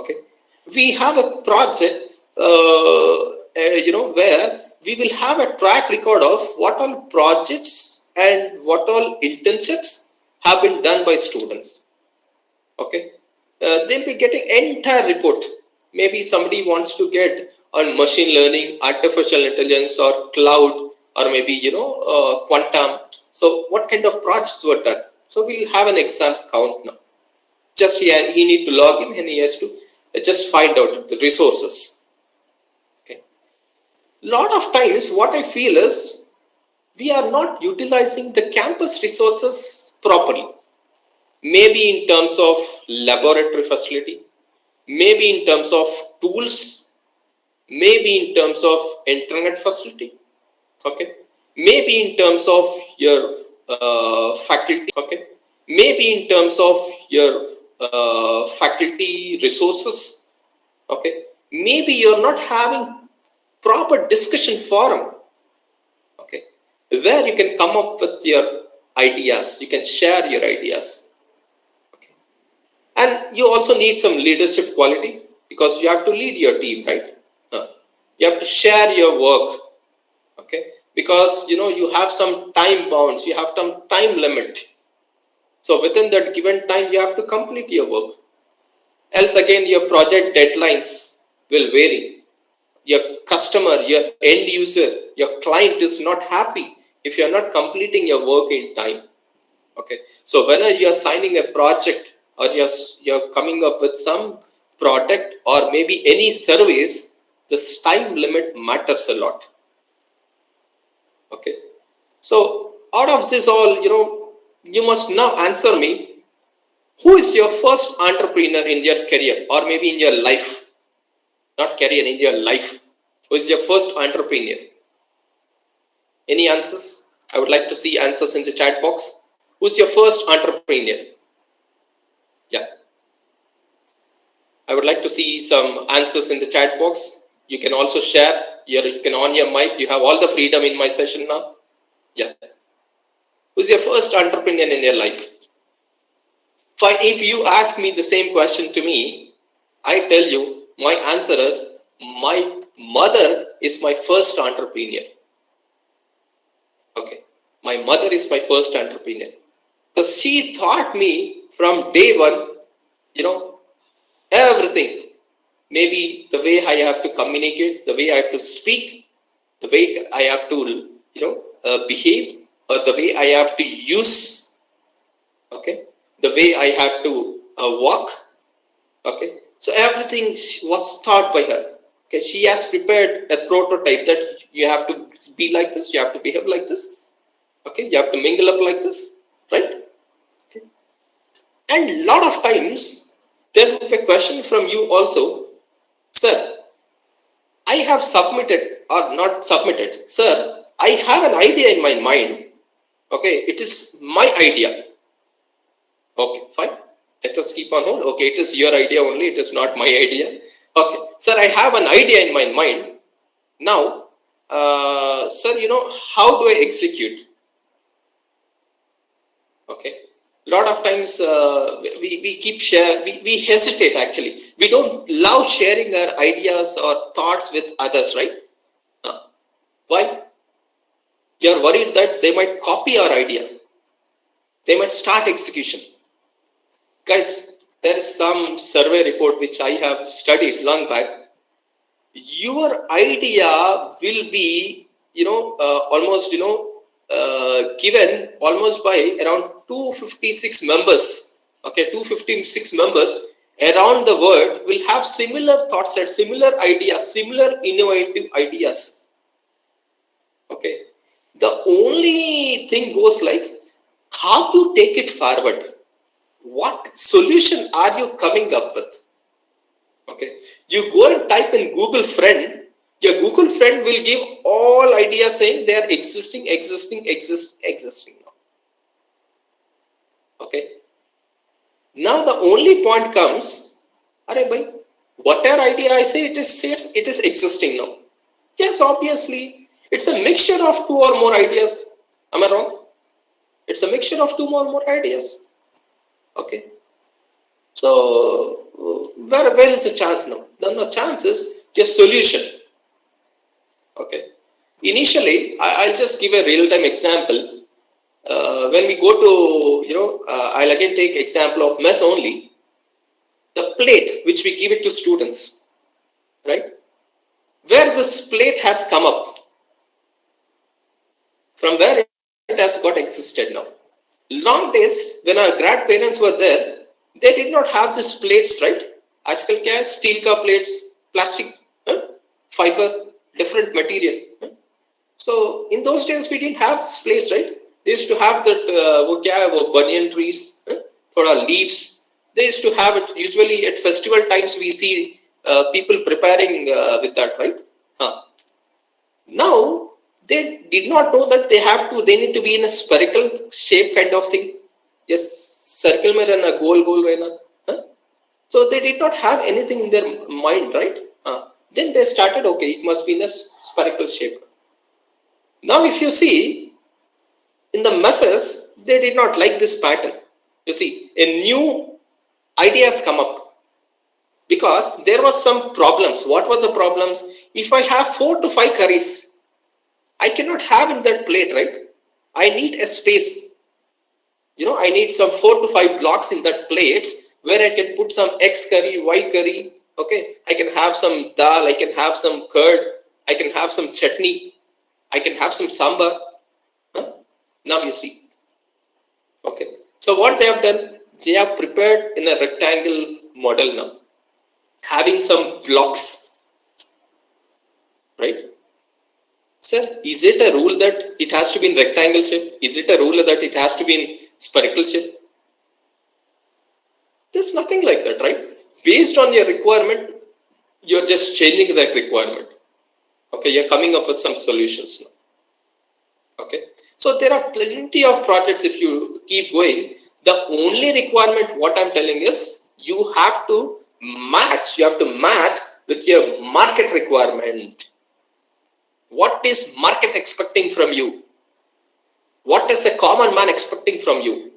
Okay, we have a project, where we will have a track record of what all projects and what all internships have been done by students. Okay, they'll be getting entire report. Maybe somebody wants to get on machine learning, artificial intelligence, or cloud, or maybe quantum. So what kind of projects were done? So we'll have an exam count now. Just he need to log in and he has to just find out the resources. Okay. Lot of times what I feel is we are not utilizing the campus resources properly. Maybe in terms of laboratory facility, maybe in terms of tools, maybe in terms of internet facility. Okay, maybe in terms of your faculty. Okay, maybe in terms of your faculty resources. Okay, maybe you're not having proper discussion forum. Okay, where you can come up with your ideas, you can share your ideas. Okay, and you also need some leadership quality, because you have to lead your team, right? You have to share your work. Okay, because you have some time bounds, you have some time limit. So within that given time, you have to complete your work. Else again, your project deadlines will vary. Your customer, your end user, your client is not happy if you're not completing your work in time. Okay, so whether you're signing a project or you're coming up with some product or maybe any service, this time limit matters a lot. Okay, so out of this all, you must now answer me, who is your first entrepreneur in your career or maybe in your life? Not career, in your life. Who is your first entrepreneur? Any answers? I would like to see answers in the chat box. Who's your first entrepreneur? Yeah. I would like to see some answers in the chat box. You can also share. You can on your mic. You have all the freedom in my session now. Yeah. Who's your first entrepreneur in your life? Fine. If you ask me the same question to me, I tell you, my answer is my mother is my first entrepreneur. Okay. My mother is my first entrepreneur. Because she taught me from day one, everything. Maybe the way I have to communicate, the way I have to speak, the way I have to, behave, or the way I have to use, okay, the way I have to walk, okay. So everything was taught by her. Okay, she has prepared a prototype that you have to be like this, you have to behave like this, okay, you have to mingle up like this, right? Okay. And a lot of times there will be a question from you also, sir, I have submitted or not submitted, sir, I have an idea in my mind, okay, it is my idea. Okay, fine. Let us keep on hold. Okay, it is your idea only. It is not my idea. Okay, sir, I have an idea in my mind. Now, sir, how do I execute? Okay, a lot of times we keep share. We hesitate actually. We don't love sharing our ideas or thoughts with others, right? Why? You're worried that they might copy our idea. They might start execution. Guys, there is some survey report which I have studied long back. Your idea will be, almost, given almost by around 256 members. Okay, 256 members around the world will have similar thoughts and similar ideas, similar innovative ideas. Okay, the only thing goes like how to take it forward. What solution are you coming up with? Okay, you go and type in Google friend, your Google friend will give all ideas saying they are existing now. Okay, now the only point comes, whatever idea I say, says it is existing now. Yes, obviously, it's a mixture of two or more ideas. Am I wrong? It's a mixture of two or more ideas. Okay, so where where is the chance now? Then the chance is just solution. Okay. Initially, I'll just give a real-time example. When we go to, I'll again take example of MECS only. The plate which we give it to students, right? Where this plate has come up, from where it has got existed now. Long days when our grandparents were there, they did not have these plates, right? आजकल क्या है? Steel का plates, plastic, fiber, different material. So in those days we didn't have these plates, right? They used to have that वो क्या है? वो banyan trees, थोड़ा leaves. They used to have it. Usually at festival times we see people preparing with that, right? Now they did not know that they need to be in a spherical shape kind of thing. Yes, circle mein rehna, goal rehna. So they did not have anything in their mind, right? Then they started, okay, it must be in a spherical shape. Now if you see, in the masses, they did not like this pattern. You see, a new idea has come up. Because there was some problems. What was the problems? If I have 4 to 5 curries, I cannot have in that plate, right? I need a space. I need some 4 to 5 blocks in that plates where I can put some X curry, Y curry. Okay, I can have some dal, I can have some curd, I can have some chutney, I can have some sambar. Now you see. Okay, so what they have done, they have prepared in a rectangle model now, having some blocks, right? Sir, is it a rule that it has to be in rectangle shape? Is it a rule that it has to be in spherical shape? There's nothing like that, right? Based on your requirement, you're just changing that requirement. Okay, you're coming up with some solutions now. Okay, so there are plenty of projects if you keep going. The only requirement, what I'm telling is, you have to match with your market requirement. What is market expecting from you? What is a common man expecting from you?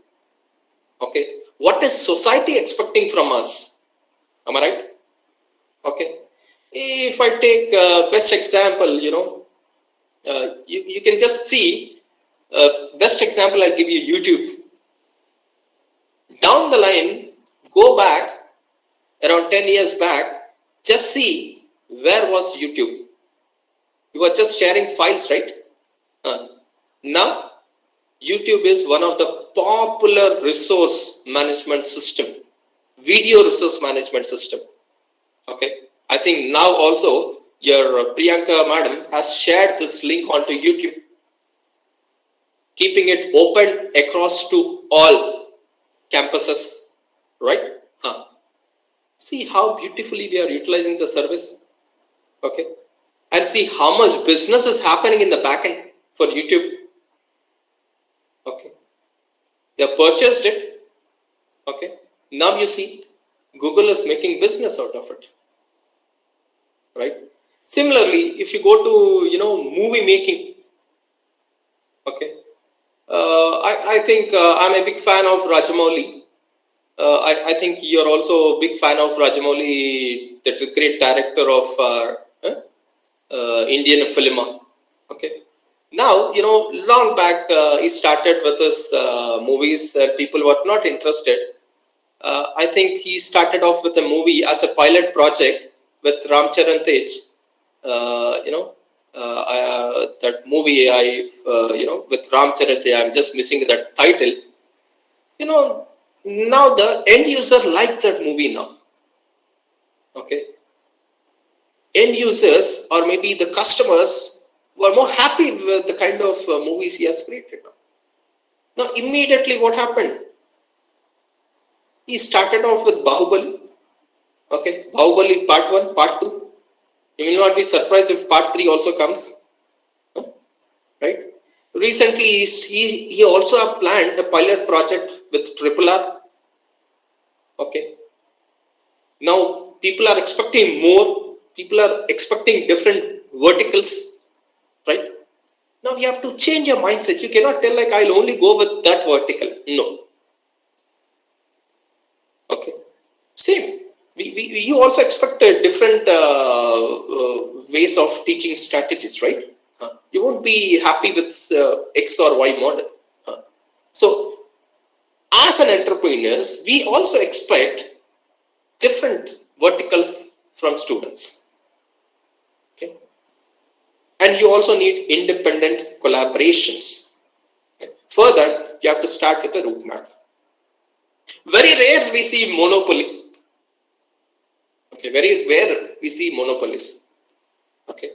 Okay, what is society expecting from us? Am I right? Okay, if I take best example, you can just see best example. I'll give you YouTube. Down the line, go back around 10 years back, just see where was YouTube. You were just sharing files, right? Now YouTube is one of the popular resource management system, video resource management system. Okay, I think now also your Priyanka madam has shared this link onto YouTube, keeping it open across to all campuses, right? See how beautifully we are utilizing the service. Okay, and see how much business is happening in the backend for YouTube. Okay, they have purchased it. Okay, now you see Google is making business out of it, right? Similarly, if you go to movie making, okay, I think I'm a big fan of Rajamouli. I think you're also a big fan of Rajamouli, the great director of Indian film. Okay, now long back he started with his movies. People were not interested. I think he started off with a movie as a pilot project with Ram Charan Tej. That movie with Ram Charan Tej. I'm just missing that title. Now the end user liked that movie now. Okay, end users or maybe the customers were more happy with the kind of movies he has created now. Now immediately what happened? He started off with Bahubali. Okay, Bahubali part 1, part 2. You will not be surprised if part 3 also comes. Right? Recently, he also have planned a pilot project with RRR. Okay. Now, people are expecting more. People are expecting different verticals. Right? Now, you have to change your mindset. You cannot tell like, I'll only go with that vertical. No. Okay. Same. We you also expect different ways of teaching strategies, right? You won't be happy with X or Y model. So as an entrepreneurs, we also expect different vertical from students. Okay, and you also need independent collaborations. Okay? Further, you have to start with a roadmap. Very rare we see monopoly. Okay, very rare we see monopolies. Okay.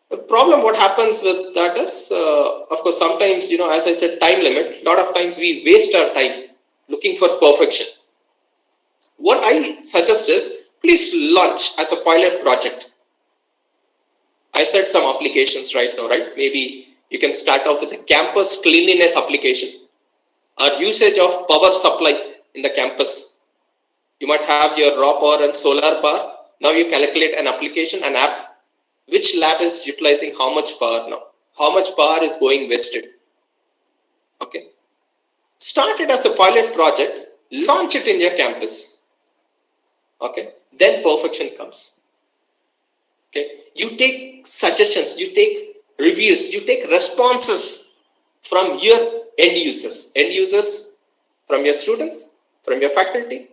The problem, what happens with that is, of course, sometimes, as I said, time limit. A lot of times we waste our time looking for perfection. What I suggest is, please launch as a pilot project. I said some applications right now, right? Maybe you can start off with a campus cleanliness application or usage of power supply in the campus. You might have your raw power and solar power. Now you calculate an application, an app. Which lab is utilizing how much power now? How much power is going wasted? Okay. Start it as a pilot project. Launch it in your campus. Okay. Then perfection comes. Okay. You take suggestions, you take reviews, you take responses from your end users from your students, from your faculty.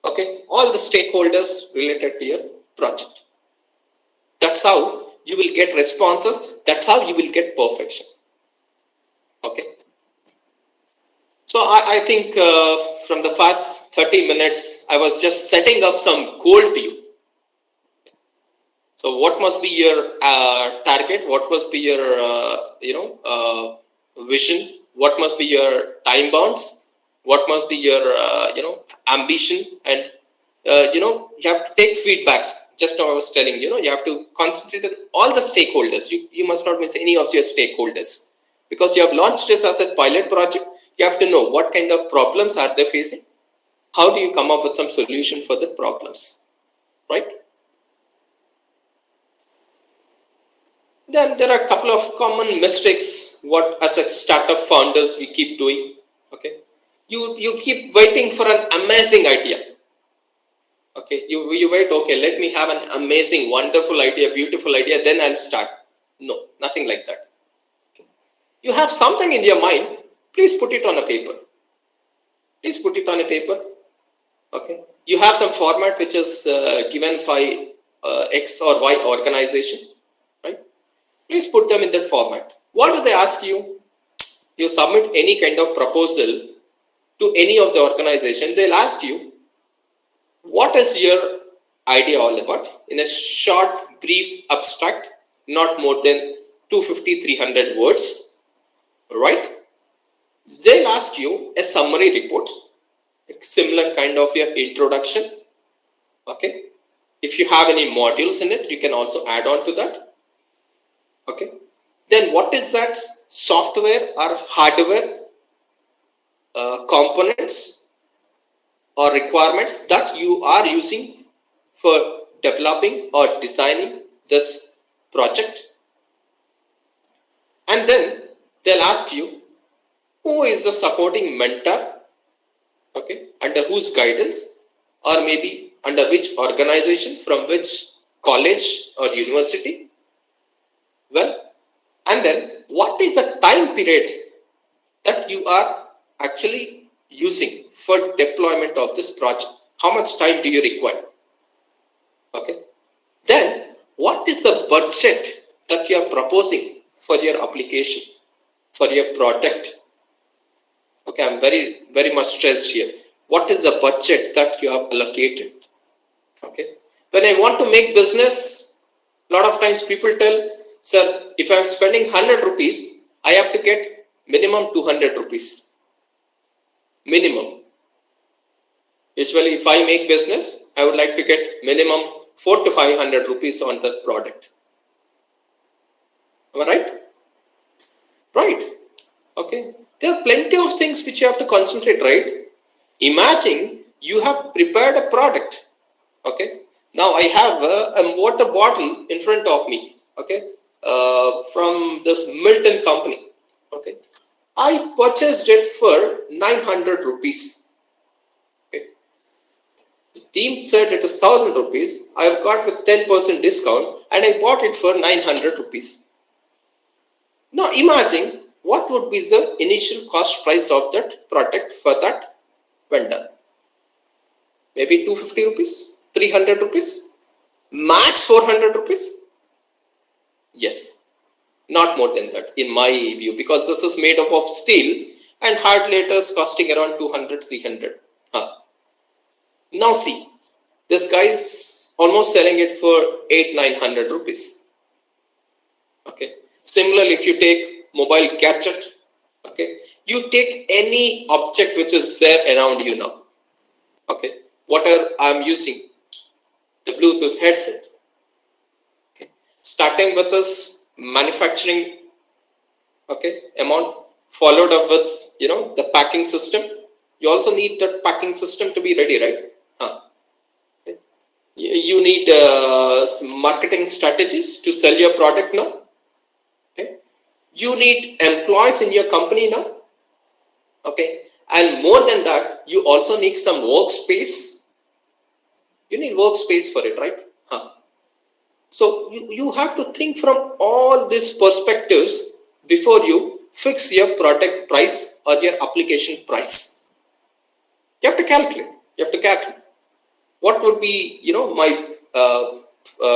Okay. All the stakeholders related to your project. That's how you will get responses. That's how you will get perfection. Okay. So I think from the first 30 minutes, I was just setting up some goal to you. So what must be your target? What must be your vision? What must be your time bounds? What must be your ambition? And you have to take feedbacks. Just now I was telling you have to concentrate on all the stakeholders. You must not miss any of your stakeholders, because you have launched it as a pilot project. You have to know what kind of problems are they facing. How do you come up with some solution for the problems, right? Then there are a couple of common mistakes what as a startup founders we keep doing. Okay, you keep waiting for an amazing idea. Okay, you wait, okay, let me have an amazing, wonderful idea, beautiful idea, then I'll start. No, nothing like that. Okay. You have something in your mind, please put it on a paper. Please put it on a paper. Okay. You have some format which is given by X or Y organization, right? Please put them in that format. What do they ask you? You submit any kind of proposal to any of the organization, they'll ask you, what is your idea all about? In a short, brief, abstract, not more than 250-300 words, right? They'll ask you a summary report, a similar kind of your introduction. Okay. If you have any modules in it, you can also add on to that. Okay. Then what is that software or hardware components or requirements that you are using for developing or designing this project? And then they'll ask you, who is the supporting mentor? Okay, under whose guidance, or maybe under which organization, from which college or university? Well, and then what is the time period that you are actually using for deployment of this project? How much time do you require? Okay. Then what is the budget that you are proposing for your application, for your product? Okay, I'm very much stressed here. What is the budget that you have allocated? Okay. When I want to make business, a lot of times people tell, sir, if I'm spending 100 rupees, I have to get minimum 200 rupees. Minimum. Usually, if I make business, I would like to get minimum 400 to 500 rupees on the product. Am I right? Right. Okay. There are plenty of things which you have to concentrate, right? Imagine you have prepared a product. Okay. Now I have a water bottle in front of me. Okay. From this Milton company. Okay. I purchased it for 900 rupees. Okay. Team said it is 1000 rupees. I have got with 10% discount and I bought it for 900 rupees. Now imagine what would be the initial cost price of that product for that vendor. Maybe 250 rupees, 300 rupees, max 400 rupees. Yes, not more than that in my view, because this is made up of steel and hard letters costing around 200, 300. Now see, this guy is almost selling it for 800-900 rupees. Okay. Similarly, if you take mobile gadget, okay, you take any object which is there around you now. Okay, whatever I'm using, the Bluetooth headset. Okay, starting with this manufacturing, okay, amount, followed up with the packing system. You also need that packing system to be ready, right? Okay. You need some marketing strategies to sell your product now. Okay, you need employees in your company now. Okay, and more than that, you also need some workspace. You need workspace for it, right? So you have to think from all these perspectives before you fix your product price or your application price. You have to calculate. What would be my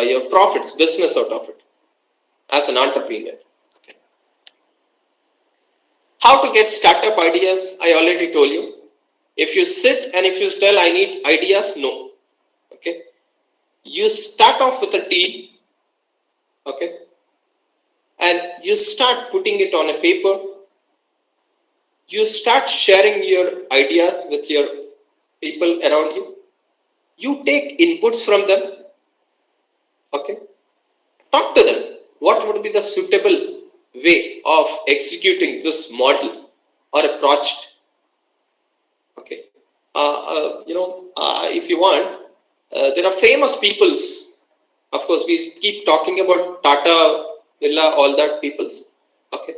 your profits, business out of it as an entrepreneur. How to get startup ideas? I already told you. If you sit and if you tell I need ideas, no. Okay. You start off with a team. Okay. And you start putting it on a paper. You start sharing your ideas with your people around you. You take inputs from them. Okay. Talk to them. What would be the suitable way of executing this model or a project? Okay. If you want, there are famous peoples. Of course, we keep talking about Tata, Birla, all that peoples. Okay.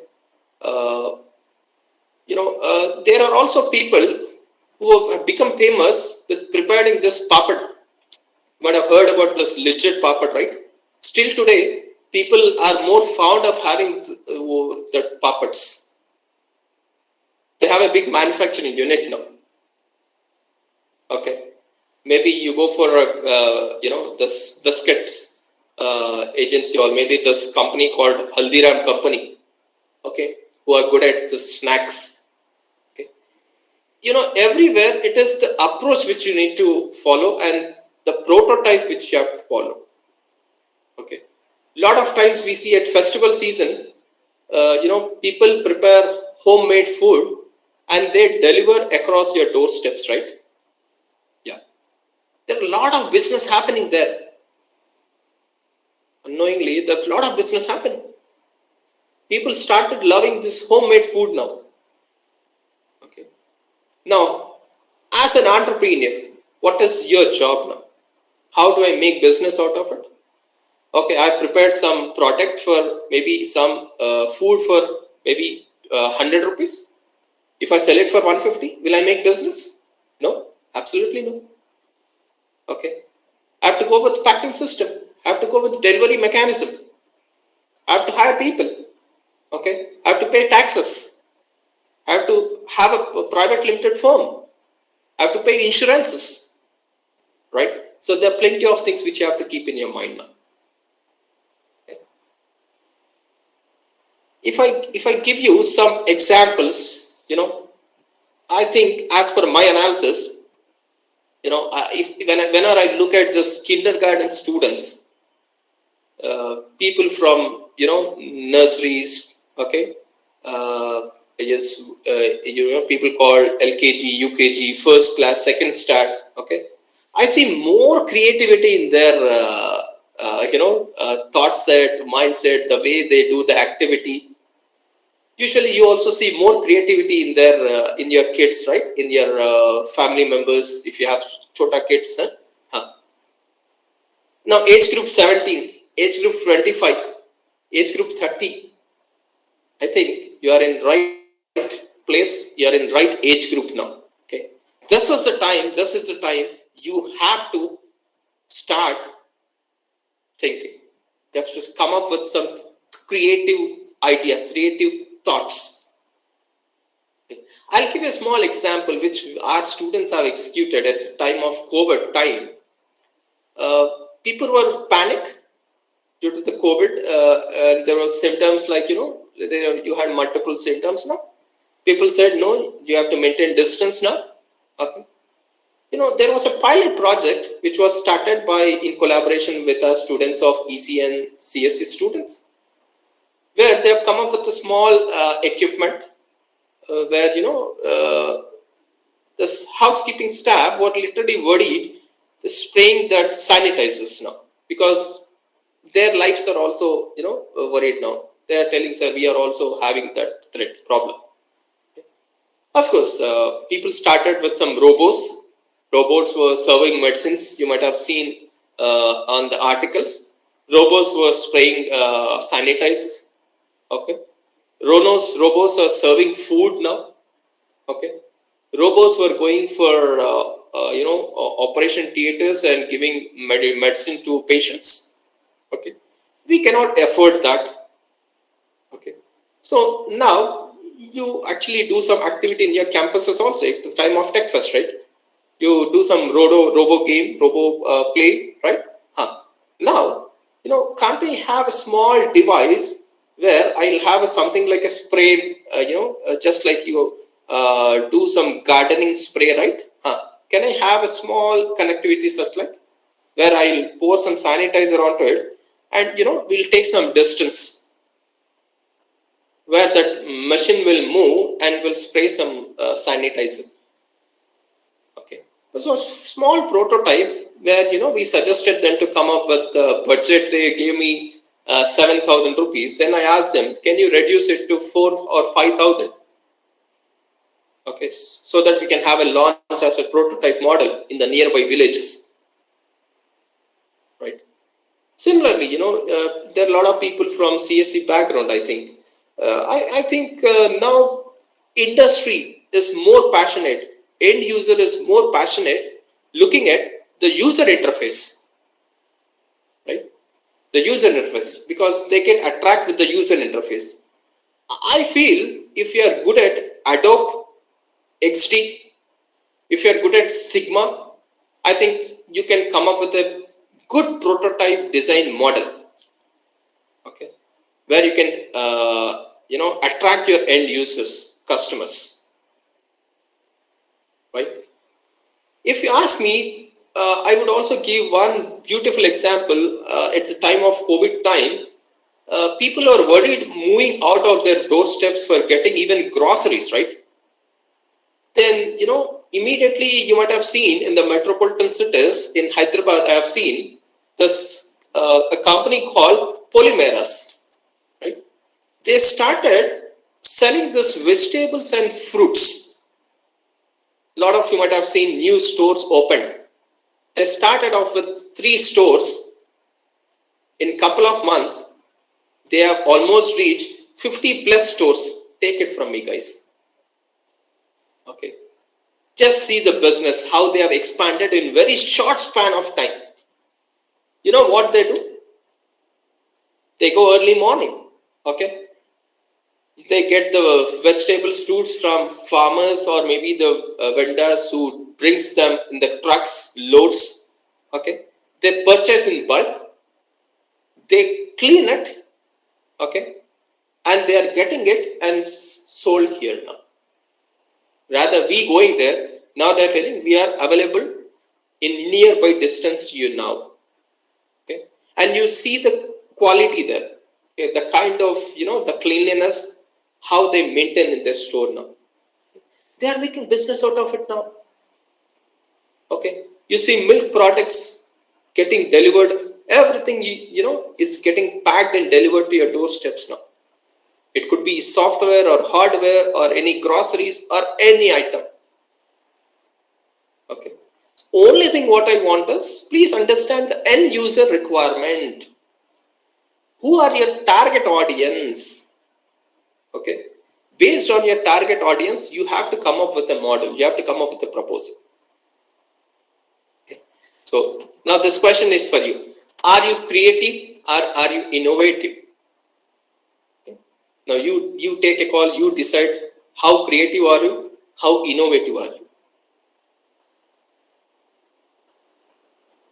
There are also people who have become famous with preparing this papad. You might have heard about this legit papad, right? Still today, people are more fond of having the papads. They have a big manufacturing unit now. Okay. Maybe you go for this biscuits agency, or maybe this company called Haldiram company. Okay, who are good at the snacks. Okay, everywhere it is the approach which you need to follow and the prototype which you have to follow. Okay, lot of times we see at festival season, people prepare homemade food and they deliver across your doorsteps, right? Yeah, there are a lot of business happening there. Unknowingly, there's a lot of business happening. People started loving this homemade food now. Okay. Now, as an entrepreneur, what is your job now? How do I make business out of it? Okay, I prepared some product for maybe some food for maybe 100 rupees. If I sell it for 150, will I make business? No, absolutely no. Okay, I have to go with packing system. I have to go with delivery mechanism. I have to hire people. Okay, I have to pay taxes. I have to have a private limited firm. I have to pay insurances. Right? So there are plenty of things which you have to keep in your mind now. Okay. If I give you some examples, I think as per my analysis, whenever I look at this kindergarten students, people from nurseries, okay, people called LKG, UKG, first class, second starts, okay, I see more creativity in their thought set, mindset, the way they do the activity. Usually you also see more creativity in their in your kids, right? In your family members, if you have chota kids. Now age group 17, age group 25, age group 30. I think you are in right place, you are in right age group now. Okay. This is the time you have to start thinking. You have to come up with some creative ideas, creative thoughts. I'll give you a small example which our students have executed at the time of COVID time. People were panic due to the COVID, and there were symptoms like, you had multiple symptoms now. People said, no, you have to maintain distance now. Okay. There was a pilot project which was started in collaboration with our students of ECN CSE students, where they have come up with a small equipment where, this housekeeping staff were literally worried the spraying that sanitizes now, because their lives are also, worried now. They are telling, sir, we are also having that threat problem. Of course, people started with some robots. Robots were serving medicines. You might have seen on the articles. Robots were spraying sanitizers. Okay. Robots are serving food now. Okay. Robots were going for operation theaters and giving medicine to patients. Okay. We cannot afford that. Okay. So now you actually do some activity in your campuses also at the time of Tech Fest, right? You do some robo game, robo play, right? Now, can't I have a small device where I'll have something like a spray, just like you do some gardening spray, right? Can I have a small connectivity such like where I'll pour some sanitizer onto it, and we'll take some distance where that machine will move and will spray some sanitizer. Okay, this was small prototype where we suggested them to come up with the budget. They gave me 7,000 rupees. Then I asked them, can you reduce it to 4 or 5,000? Okay, so that we can have a launch as a prototype model in the nearby villages. Right. Similarly, there are a lot of people from CSE background. I think. I think now industry is more passionate. End user is more passionate looking at the user interface, right? The user interface, because they can attract with the user interface. I feel if you are good at Adobe XD, if you are good at Sigma, I think you can come up with a good prototype design model. Okay, where you can attract your end users, customers, right? If you ask me, I would also give one beautiful example. At the time of COVID time, people are worried moving out of their doorsteps for getting even groceries, right? Then, immediately you might have seen in the metropolitan cities in Hyderabad, I have seen this a company called Polymeras, right? They started selling this vegetables and fruits. A lot of you might have seen new stores opened. They started off with 3 stores. In couple of months, they have almost reached 50 plus stores. Take it from me, guys. Okay. Just see the business, how they have expanded in very short span of time. You know what they do? They go early morning. Okay. They get the vegetables, fruits from farmers or maybe the vendors who brings them in the trucks, loads. Okay. They purchase in bulk. They clean it. Okay. And they are getting it and sold here now. Rather, we going there, now they are telling we are available in nearby distance to you now. Okay. And you see the quality there. Okay. The kind of, the cleanliness, how they maintain in their store now. They are making business out of it now. Okay. You see milk products getting delivered. Everything, is getting packed and delivered to your doorsteps now. It could be software or hardware or any groceries or any item. Okay. Only thing what I want is, please understand the end user requirement. Who are your target audience? Okay. Based on your target audience, you have to come up with a model. You have to come up with a proposal. Okay. So now this question is for you. Are you creative or are you innovative? Okay. Now you take a call, you decide how creative are you, how innovative are you.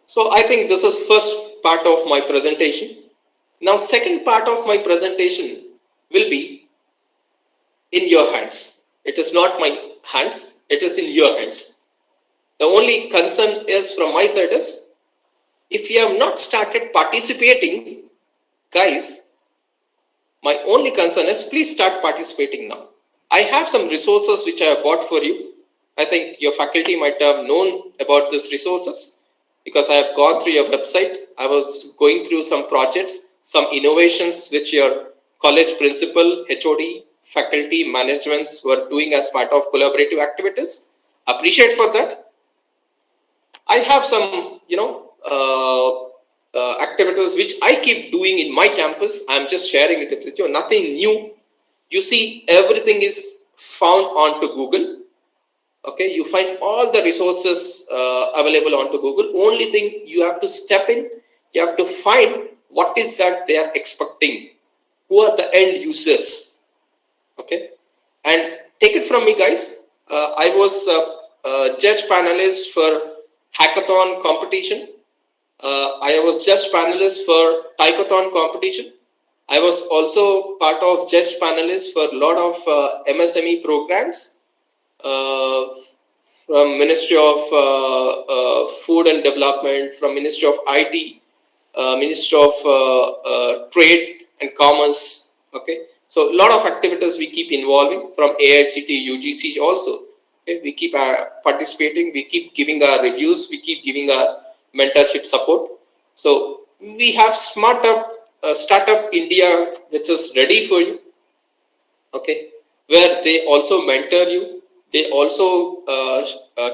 So I think this is first part of my presentation. Now second part of my presentation will be in your hands. It is not my hands, it is in your hands. The only concern is from my side is, if you have not started participating, guys, my only concern is please start participating now. I have some resources which I have bought for you. I think your faculty might have known about these resources because I have gone through your website. I was going through some projects, some innovations which your college principal, HOD, faculty, managements were doing as part of collaborative activities. Appreciate for that. I have some, activities which I keep doing in my campus. I'm just sharing it with you. Nothing new. You see, everything is found onto Google. Okay, you find all the resources available onto Google. Only thing you have to step in. You have to find what is that they are expecting. Who are the end users? Okay, and take it from me, guys. I was a judge panelist for hackathon competition. I was judge panelist for typeathon competition. I was also part of judge panelist for a lot of MSME programs from Ministry of Food and Development, from Ministry of IT, Ministry of Trade and Commerce. Okay, so a lot of activities we keep involving from AICT, UGC also. Okay, we keep participating, we keep giving our reviews, we keep giving our mentorship support. So we have Startup India, which is ready for you. Okay, where they also mentor you, they also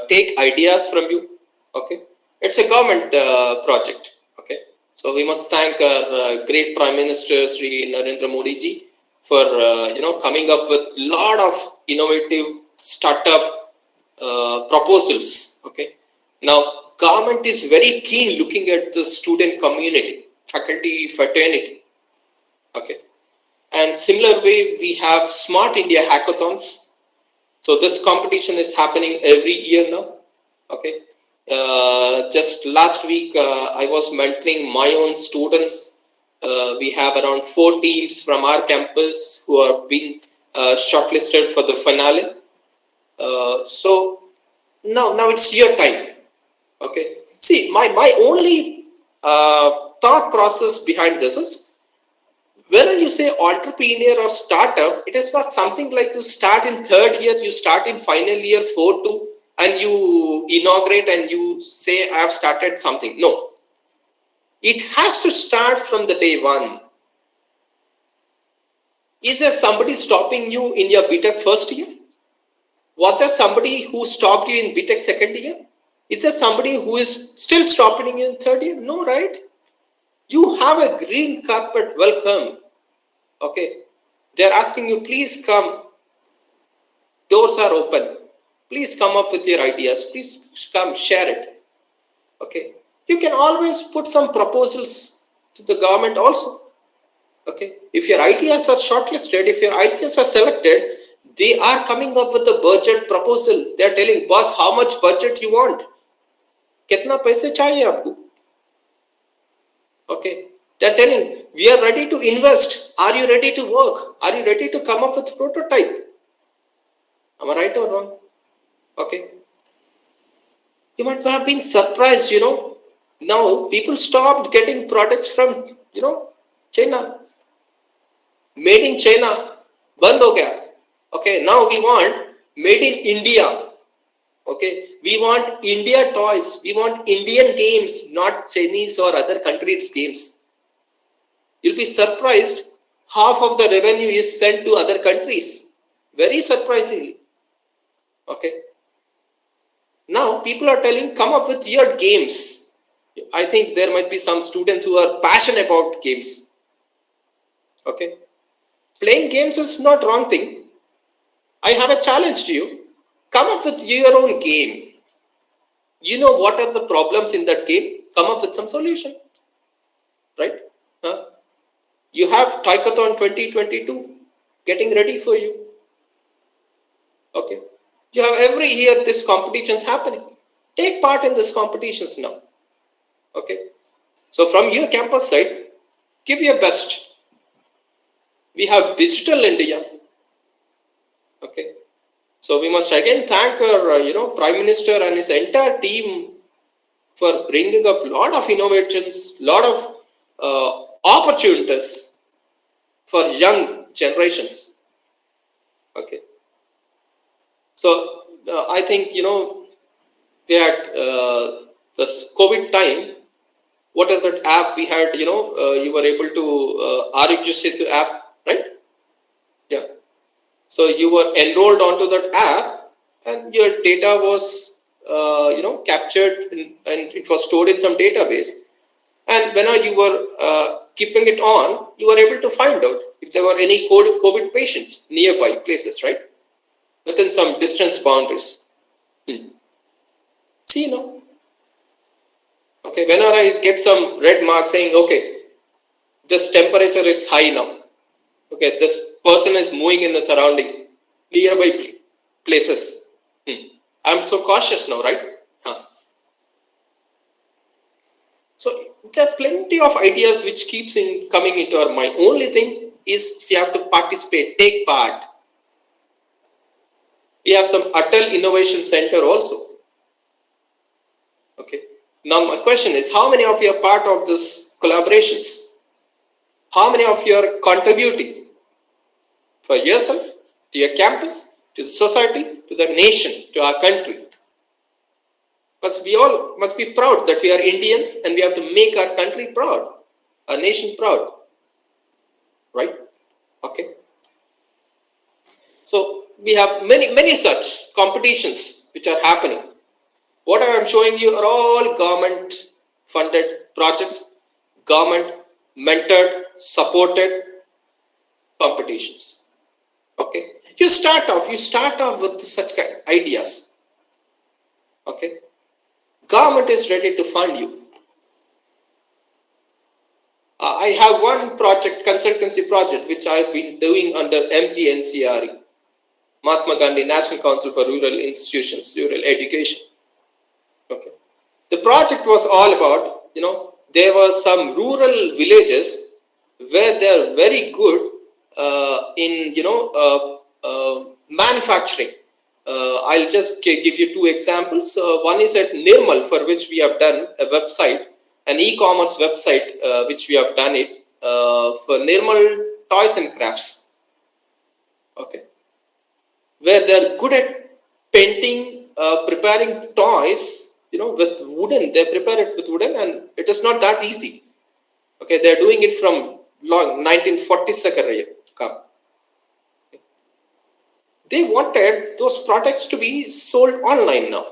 take ideas from you. Okay, it's a government project. Okay, so we must thank our great Prime Minister Sri Narendra Modi ji for coming up with lot of innovative startup proposals. Okay, now government is very keen looking at the student community, faculty fraternity. Okay, and similar way we have Smart India hackathons. So this competition is happening every year now. Okay, just last week I was mentoring my own students. We have around 4 teams from our campus who are being shortlisted for the finale. So now it's your time. Okay, see, my only thought process behind this is, when you say entrepreneur or startup, it is not something like you start in third year, you start in final year 4-2, and you inaugurate and you say I have started something. No, it has to start from the day one. Is there somebody stopping you in your BTech first year? Was there somebody who stopped you in BTech second year? Is there somebody who is still stopping you in third year? No, right? You have a green carpet welcome. Okay, they're asking you, please come. Doors are open. Please come up with your ideas. Please come share it. Okay, you can always put some proposals to the government also. Okay, if your ideas are shortlisted, if your ideas are selected, they are coming up with a budget proposal. They are telling, boss, how much budget you want? कितना पैसे चाहिए आपको? Okay, they are telling, we are ready to invest. Are you ready to work? Are you ready to come up with prototype? Am I right or wrong? Okay, you might have been surprised. Now people stopped getting products from China. Made in China, band ho gaya. Okay, now we want made in India. Okay, we want India toys, we want Indian games, not Chinese or other countries' games. You'll be surprised, half of the revenue is sent to other countries. Very surprisingly. Okay. Now people are telling, come up with your games. I think there might be some students who are passionate about games. Okay. Playing games is not wrong thing. I have a challenge to you. Come up with your own game. You know what are the problems in that game? Come up with some solution, right? Huh? You have Taikathon 2022 getting ready for you. Okay. You have every year this competitions happening. Take part in these competitions now. Okay. So from your campus side, give your best. We have Digital India. Okay. So we must again thank our Prime Minister and his entire team for bringing up a lot of innovations, lot of opportunities for young generations. Okay. So I think we had this COVID time. What is that app we had? You were able to Arigya Setu app, right? Yeah. So you were enrolled onto that app, and your data was captured and it was stored in some database. And whenever you were keeping it on, you were able to find out if there were any COVID patients nearby places, right? Within some distance boundaries. See now. Okay, whenever I get some red mark saying, okay, this temperature is high now. Okay, this person is moving in the surrounding, nearby places. I'm so cautious now, right? So there are plenty of ideas which keeps coming into our mind. Only thing is we have to participate, take part. We have some Atal Innovation Center also. Okay. Now my question is, how many of you are part of this collaborations? How many of you are contributing for yourself, to your campus, to the society, to the nation, to our country? Because we all must be proud that we are Indians and we have to make our country proud, our nation proud. Right? Okay. So we have many such competitions which are happening. What I am showing you are all government funded projects, government mentored, supported competitions. Okay. You start off with such kind of ideas. Okay. Government is ready to fund you. I have one project, consultancy project, which I've been doing under MGNCRE, Mahatma Gandhi National Council for Rural Institutions, Rural Education. Okay. The project was all about, there were some rural villages where they are very good in, manufacturing. I'll just give you two examples. One is at Nirmal, for which we have done a website, an e-commerce website, which we have done it for Nirmal Toys and Crafts. Okay. Where they're good at painting, preparing toys, with wooden. They prepare it with wooden, and it is not that easy. Okay, they're doing it from long 1940s. They wanted those products to be sold online now.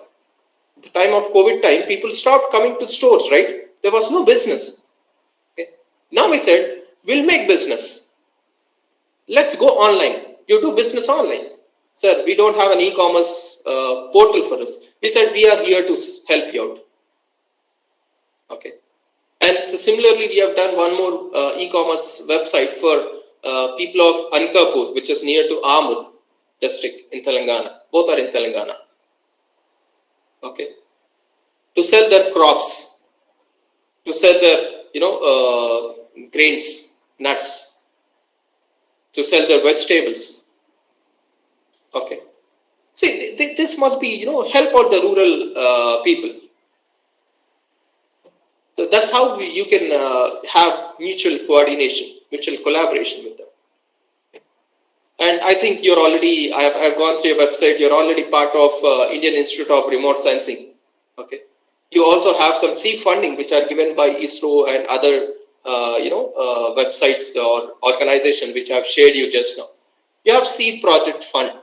The time of COVID time, people stopped coming to stores, right? There was no business. Okay. Now we said, we'll make business. Let's go online. You do business online. Sir, we don't have an e-commerce portal for us. We said, we are here to help you out. Okay. And so similarly, we have done one more e-commerce website for people of Ankapur, which is near to Amur district in Telangana. Both are in Telangana. Okay. To sell their crops, to sell their, grains, nuts, to sell their vegetables. Okay. See, this must be, help out the rural people. So that's how you can have mutual coordination, mutual collaboration with them. And I think you're already, I've gone through your website, you're already part of Indian Institute of Remote Sensing. Okay. You also have some seed funding which are given by ISRO and other, websites or organizations which I've shared you just now. You have seed project fund.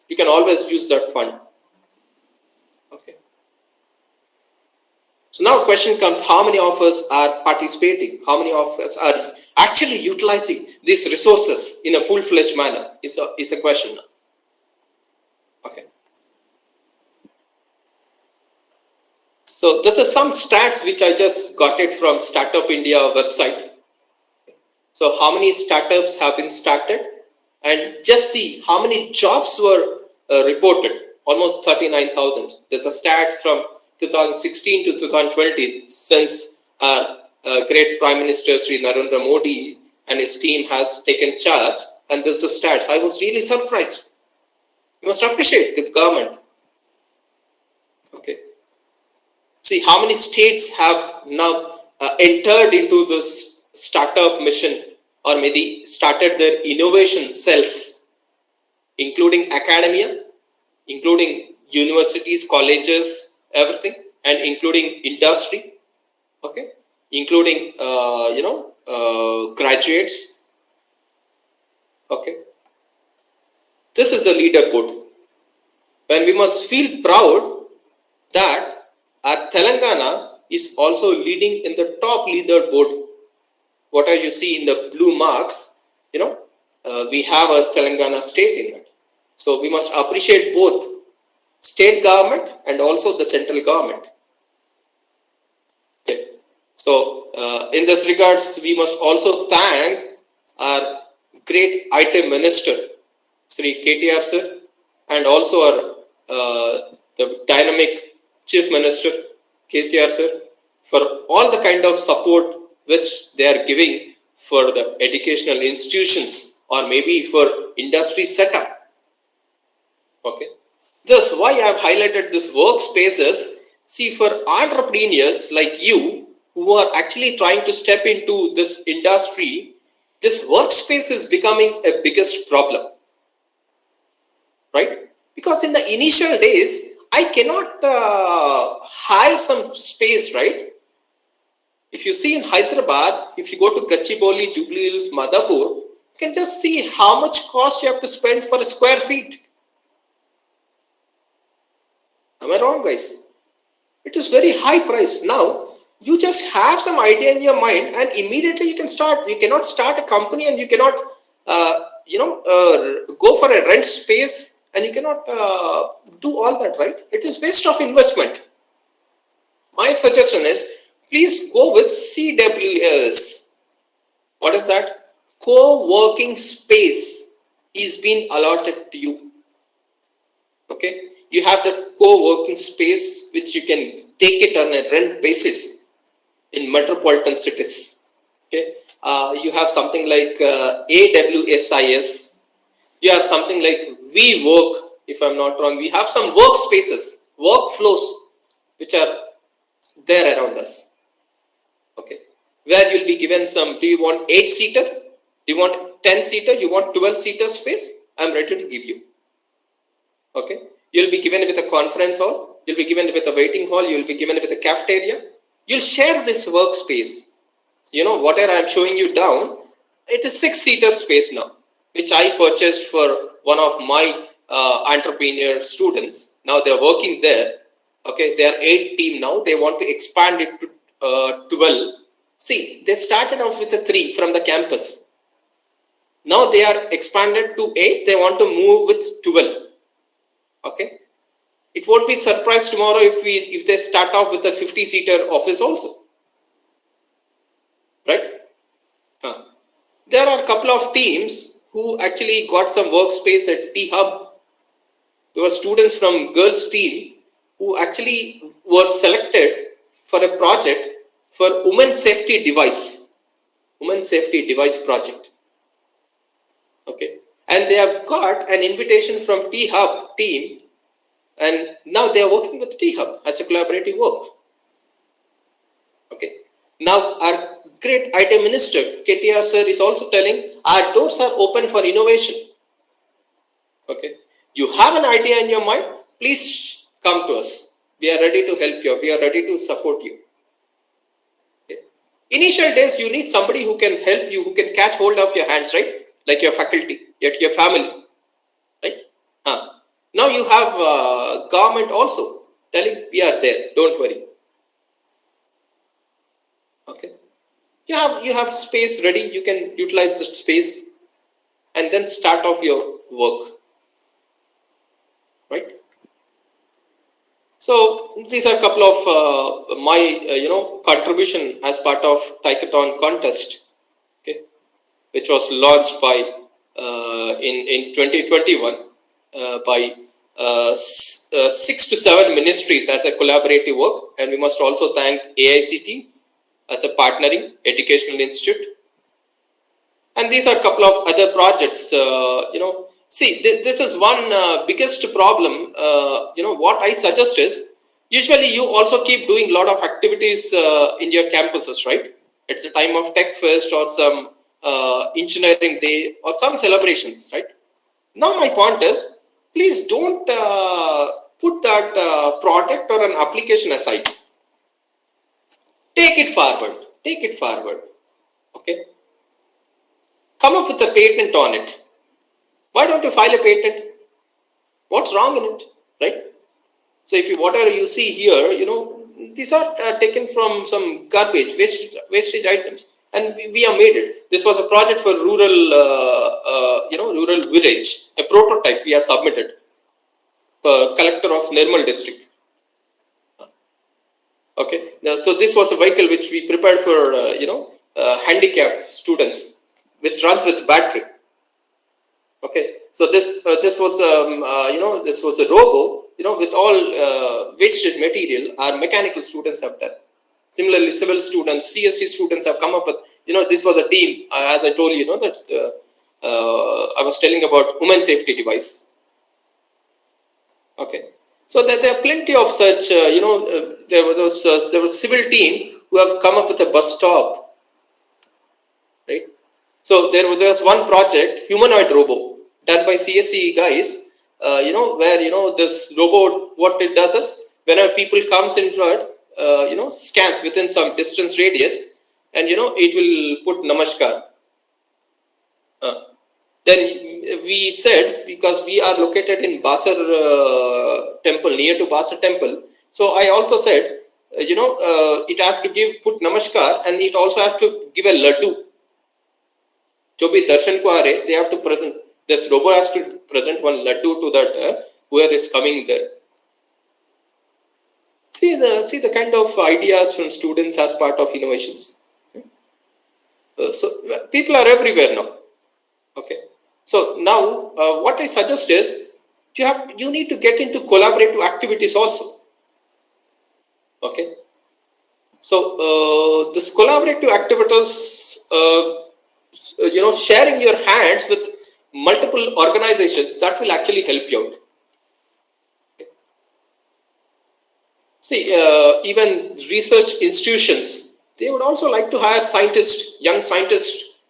You can always use that fund. Okay. So now the question comes, how many of us are participating? How many of us are actually utilizing these resources in a full-fledged manner is a question now. Okay. So this is some stats which I just got it from Startup India website. So how many startups have been started, and just see how many jobs were reported. Almost 39,000. There's a stat from 2016 to 2020 since our great Prime Minister Sri Narendra Modi and his team has taken charge, and this is stats. I was really surprised. You must appreciate the government. Okay. See how many states have now entered into this startup mission, or maybe started their innovation cells, including academia, including universities, colleges, everything, and including industry, okay, including graduates, okay. This is the leaderboard, and we must feel proud that our Telangana is also leading in the top leaderboard. What are you see in the blue marks? We have our Telangana state in it. So we must appreciate both state government and also the central government. Okay. So in this regards, we must also thank our great IT minister, Sri KTR sir, and also our the dynamic chief minister, KCR sir, for all the kind of support which they are giving for the educational institutions or maybe for industry setup. Okay. Thus, why I have highlighted this workspaces. See, for entrepreneurs like you who are actually trying to step into this industry, this workspace is becoming a biggest problem, right? Because in the initial days, I cannot hire some space, right? If you see in Hyderabad, if you go to Gachibowli, Jubilee Hills, Madhapur, you can just see how much cost you have to spend for a square feet. Am I wrong, guys? It is very high price. Now, you just have some idea in your mind and immediately you can start. You cannot start a company and you cannot, go for a rent space and you cannot do all that, right? It is waste of investment. My suggestion is, please go with CWS. What is that? Co-working space is being allotted to you. Okay. You have the co-working space which you can take it on a rent basis in metropolitan cities. Okay, you have something like AWSIS. You have something like WeWork. If I'm not wrong, we have some workspaces, workflows which are there around us. Okay, where you'll be given some. Do you want 8-seater? Do you want 10-seater? You want 12-seater space? I'm ready to give you. Okay. You'll be given with a conference hall, you'll be given with a waiting hall, you'll be given with a cafeteria. You'll share this workspace. Whatever I'm showing you down, it is 6-seater space now, which I purchased for one of my entrepreneur students. Now they're working there. Okay, they are 8 team now. They want to expand it to 12. See, they started off with a 3 from the campus. Now they are expanded to 8. They want to move with 12. Okay, it won't be surprised tomorrow if they start off with a 50-seater office also, right? There are a couple of teams who actually got some workspace at T-Hub. There were students from girls team who actually were selected for a project for women safety device project. Okay. And they have got an invitation from T-Hub team, and now they are working with T-Hub as a collaborative work. Okay. Now our great IT minister, KTR sir, is also telling our doors are open for innovation. Okay. You have an idea in your mind, please come to us. We are ready to help you. We are ready to support you. Okay. Initial days, you need somebody who can help you, who can catch hold of your hands, right? Like your faculty, yet your family, right? Now you have government also telling we are there, don't worry. Okay, you have space ready. You can utilize the space and then start off your work, right? So these are a couple of my contribution as part of Tykathon contest, okay, which was launched by in 2021 by 6 to 7 ministries as a collaborative work, and we must also thank AICT as a partnering educational institute. And these are a couple of other projects. See, this is one biggest problem. What I suggest is, usually you also keep doing a lot of activities in your campuses, right? At the time of Tech Fest or some engineering day or some celebrations, right? Now my point is, please don't put that product or an application aside. Take it forward. Take it forward. Okay. Come up with a patent on it. Why don't you file a patent? What's wrong in it, right? So if you, whatever you see here, these are taken from some garbage, wastage items, and we have made it. This was a project for rural, rural village, a prototype we have submitted for collector of Nirmal district. Okay, now, so this was a vehicle which we prepared for, handicapped students, which runs with battery. Okay, so this was this was a robo, with all wasted material our mechanical students have done. Similarly, civil students, CSE students have come up with, this was a team, as I told you, that I was telling about women safety device. Okay, so there are plenty of such, there was civil team who have come up with a bus stop, right? So there was one project, humanoid robo, done by CSE guys, where, this robot, what it does is, whenever people comes into it, scans within some distance radius, and, it will put namaskar. Then we said, because we are located in Basar temple, near to Basar temple, so I also said, it has to put namaskar, and it also has to give a laddu. जो भी दर्शन को आ रहे, they have to present, this robot has to present one laddu to that whoever is coming there. See the kind of ideas from students as part of innovations. So people are everywhere now. Okay, so now what I suggest is, you need to get into collaborative activities also. Okay, so this collaborative activities, sharing your hands with multiple organizations, that will actually help you out. Okay. See, even research institutions, they would also like to hire scientists, young scientists.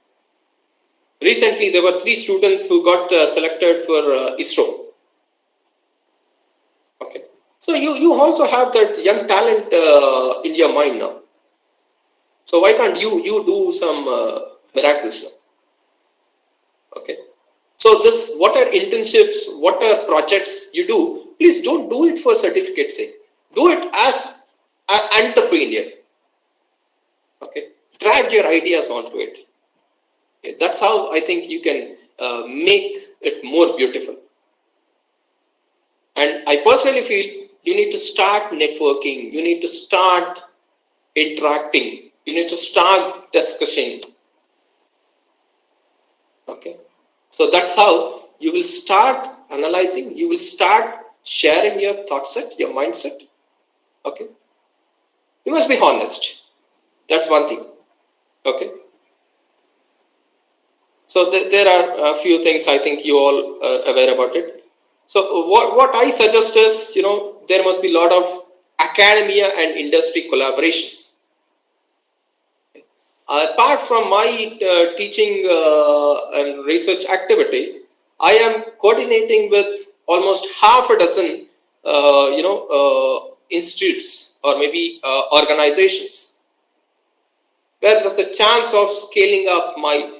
Recently, there were 3 students who got selected for ISRO. Okay, so you also have that young talent in your mind now. So why can't you do some miracles now? Okay, so this, what are internships, what are projects you do? Please don't do it for certificate's sake. Do it as an entrepreneur. Okay, drag your ideas onto it. Okay, that's how I think you can make it more beautiful. And I personally feel you need to start networking, you need to start interacting, you need to start discussing. Okay, so that's how you will start analyzing, you will start sharing your thought set, your mindset. Okay, you must be honest. That's one thing. Okay, so there are a few things I think you all are aware about it. So what I suggest is, there must be a lot of academia and industry collaborations. Apart from my teaching and research activity, I am coordinating with almost half a dozen, institutes or maybe organizations, where there's a chance of scaling up my,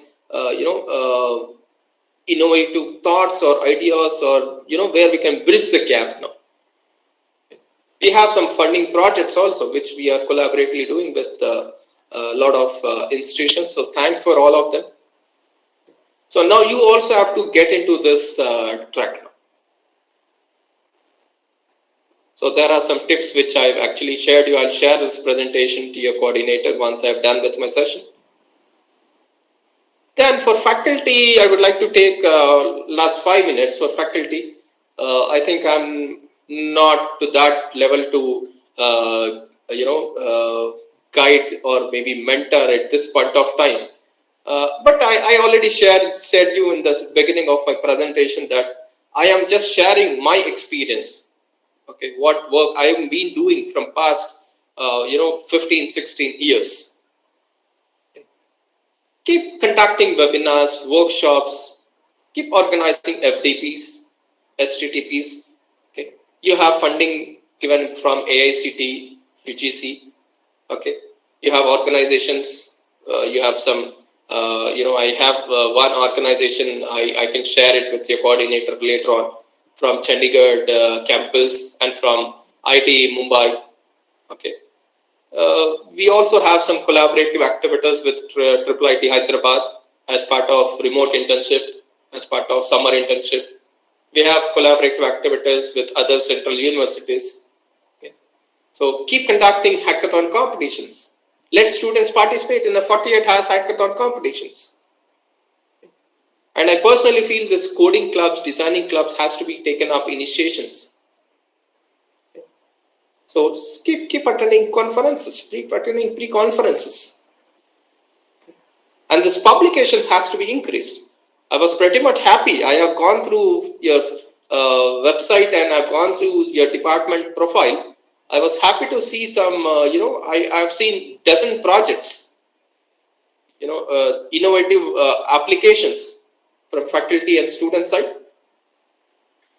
innovative thoughts or ideas, or where we can bridge the gap now. We have some funding projects also, which we are collaboratively doing with a lot of institutions. So thanks for all of them. So now you also have to get into this track now. So there are some tips which I've actually shared you. I'll share this presentation to your coordinator once I've done with my session. Then for faculty, I would like to take last 5 minutes for faculty. I think I'm not to that level to guide or maybe mentor at this point of time. But I already said you in the beginning of my presentation that I am just sharing my experience. Okay, what work I have been doing from past 15-16 years. Keep conducting webinars, workshops, keep organizing FDPs, STTPs. Okay, you have funding given from AICT, UGC. Okay, you have organizations. You have some. I have one organization. I can share it with your coordinator later on from Chandigarh campus and from IT Mumbai. Okay. We also have some collaborative activities with Triple IT Hyderabad as part of remote internship, as part of summer internship. We have collaborative activities with other central universities. Okay. So keep conducting hackathon competitions. Let students participate in the 48 hours hackathon competitions. And I personally feel this coding clubs, designing clubs has to be taken up initiations. So keep attending conferences, keep attending pre-conferences. And this publications has to be increased. I was pretty much happy. I have gone through your website and I've gone through your department profile. I was happy to see some, I've seen dozen projects, innovative applications from faculty and student side.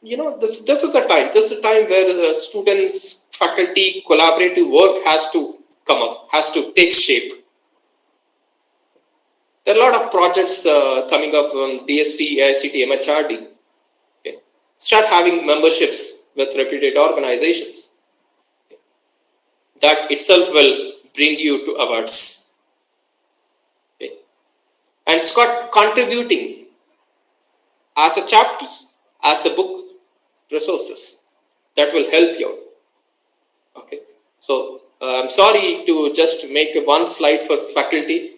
This is the time. This is the time where students, faculty, collaborative work has to come up, has to take shape. There are a lot of projects coming up from DST, AICT, MHRD. Okay. Start having memberships with reputed organizations. Okay. That itself will bring you to awards. Okay. And start contributing as a chapter, as a book resources that will help you out. Okay, so I'm sorry to just make one slide for faculty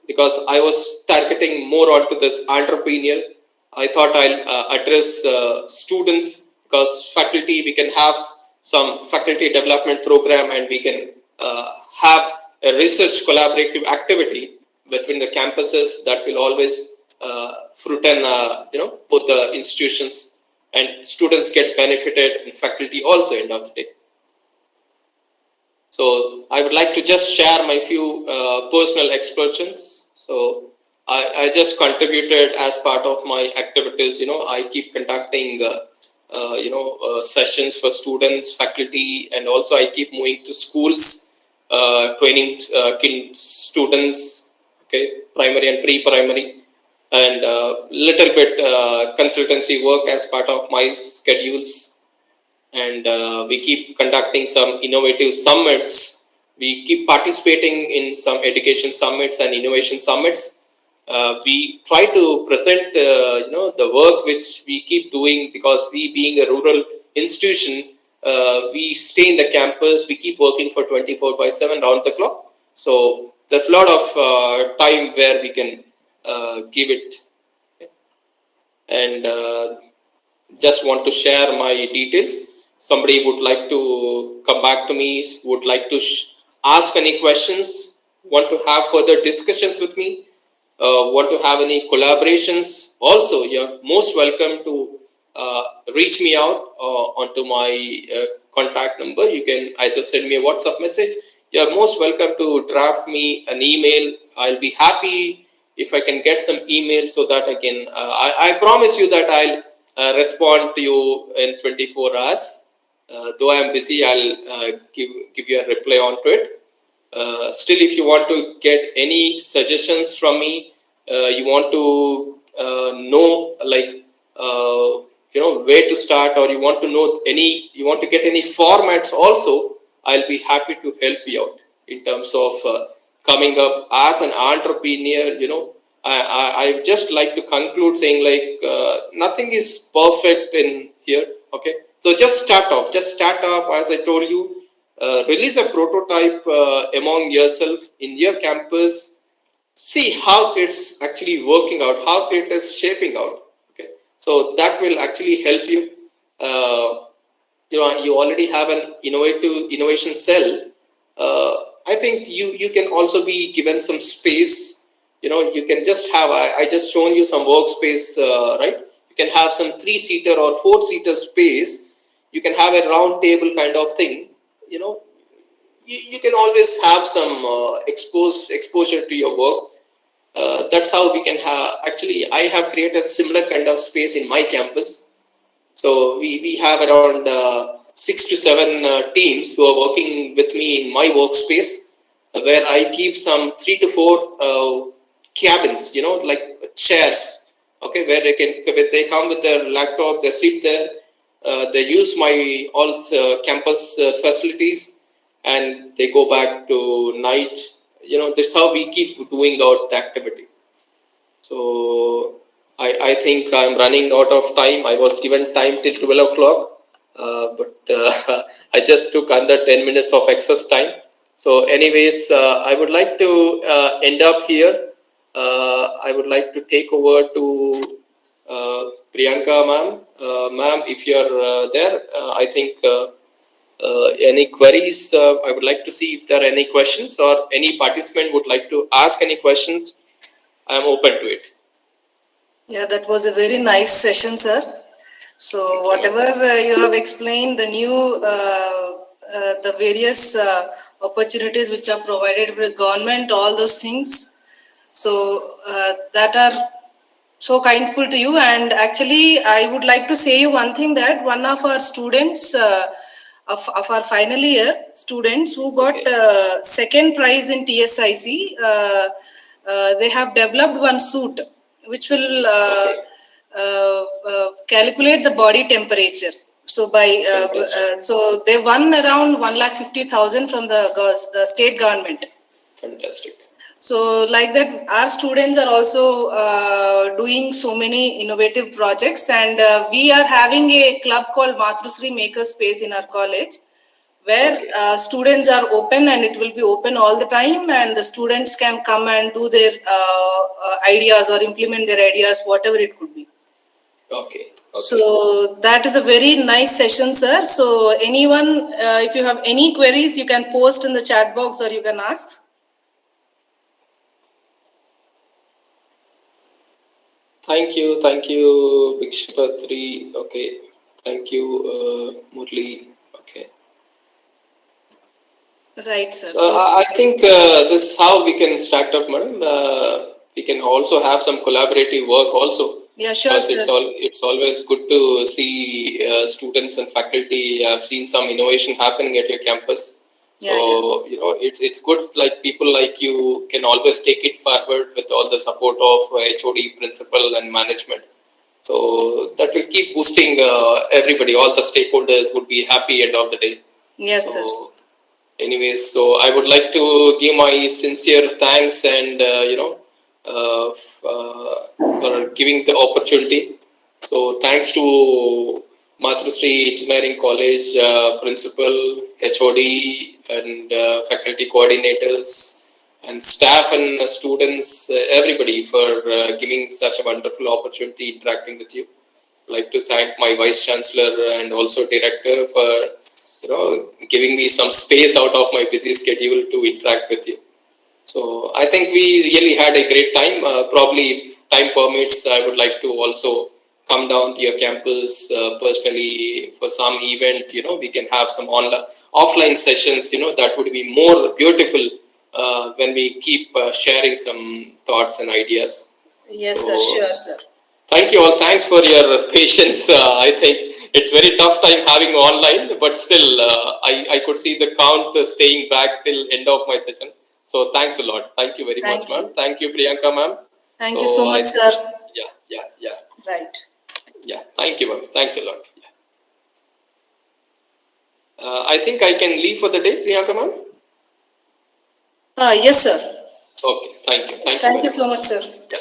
because I was targeting more onto this entrepreneur. I thought I'll address students, because faculty, we can have some faculty development program and we can have a research collaborative activity between the campuses that will always fruiten both the institutions, and students get benefited and faculty also end of the day. So I would like to just share my few personal experiences. So I just contributed as part of my activities. I keep conducting sessions for students, faculty, and also I keep moving to schools, training students, okay, primary and pre-primary, and little bit consultancy work as part of my schedules. And we keep conducting some innovative summits. We keep participating in some education summits and innovation summits. We try to present the work which we keep doing, because we, being a rural institution, we stay in the campus, we keep working for 24/7 round the clock. So there's a lot of time where we can give it. Okay. And just want to share my details. Somebody would like to come back to me, would like to ask any questions, want to have further discussions with me, want to have any collaborations, also you're most welcome to reach me out onto my contact number. You can either send me a WhatsApp message. You're most welcome to draft me an email. I'll be happy if I can get some emails so that I can, I promise you that I'll respond to you in 24 hours. Though I am busy, I'll give you a reply onto it. Still, if you want to get any suggestions from me, you want to know, like, where to start, or you want to know you want to get any formats also, I'll be happy to help you out in terms of coming up as an entrepreneur. I just like to conclude saying, like, nothing is perfect in here. Okay, So just start off, as I told you, release a prototype among yourself in your campus, see how it's actually working out, how it is shaping out. Okay, so that will actually help you. You already have an innovation cell. I think you can also be given some space. You can just have, I just shown you some workspace, right? You can have some 3-seater or 4-seater space. You can have a round table kind of thing. You can always have some exposure to your work. That's how we can have, actually I have created similar kind of space in my campus. So we have around 6 to 7 teams who are working with me in my workspace, where I keep some 3 to 4 cabins, like chairs. Okay, where they come with their laptop, they sit there, they use my all campus facilities, and they go back to night. That's how we keep doing out the activity. So I think I'm running out of time. I was given time till 12 o'clock, but I just took under 10 minutes of excess time. So anyways, I would like to end up here. I would like to take over to Priyanka ma'am. Ma'am, if you're there, I think any queries, I would like to see if there are any questions, or any participant would like to ask any questions. I am open to it. Yeah, that was a very nice session, sir. So whatever you have explained, the various opportunities which are provided by the government, all those things, so that are so kindful to you. And actually, I would like to say you one thing, that one of our students, of our final year students who got second prize in TSIC, they have developed one suit which will calculate the body temperature. So so they won around 1,50,000 from the state government. Fantastic. So like that, our students are also doing so many innovative projects, and we are having a club called Matrusri Maker Space in our college, where students are open, and it will be open all the time, and the students can come and do their ideas or implement their ideas, whatever it could be. Okay. So that is a very nice session, sir. So anyone, if you have any queries, you can post in the chat box, or you can ask. Thank you, Bhikshapatri. Okay, thank you, Murli. Okay. Right, sir. So I think this is how we can stack up, madam. We can also have some collaborative work also. Yeah, sure, sir. It's always good to see students and faculty. I've seen some innovation happening at your campus. So it's good, like people like you can always take it forward with all the support of HOD, principal, and management. So that will keep boosting everybody. All the stakeholders would be happy end of the day. Yes, sir. Anyways, so I would like to give my sincere thanks, and for giving the opportunity. So thanks to Matrusri Engineering College principal, HOD, and faculty coordinators, and staff and students, everybody, for giving such a wonderful opportunity interacting with you. I'd like to thank my Vice Chancellor and also Director for giving me some space out of my busy schedule to interact with you. So I think we really had a great time. Probably if time permits, I would like to also come down to your campus personally for some event. We can have some offline sessions. That would be more beautiful when we keep sharing some thoughts and ideas. Yes, sir. Sure, sir. Thank you all. Thanks for your patience. I think it's very tough time having online, but still, I could see the count staying back till end of my session. So thanks a lot. Thank you very much, ma'am. Thank you, Priyanka, ma'am. Thank you so much, sir. Yeah. Right. Yeah. Thank you, ma'am. Thanks a lot. Yeah. I think I can leave for the day, Priyanka, ma'am. Yes, sir. Okay. Thank you. Thank you so much, sir. Yeah.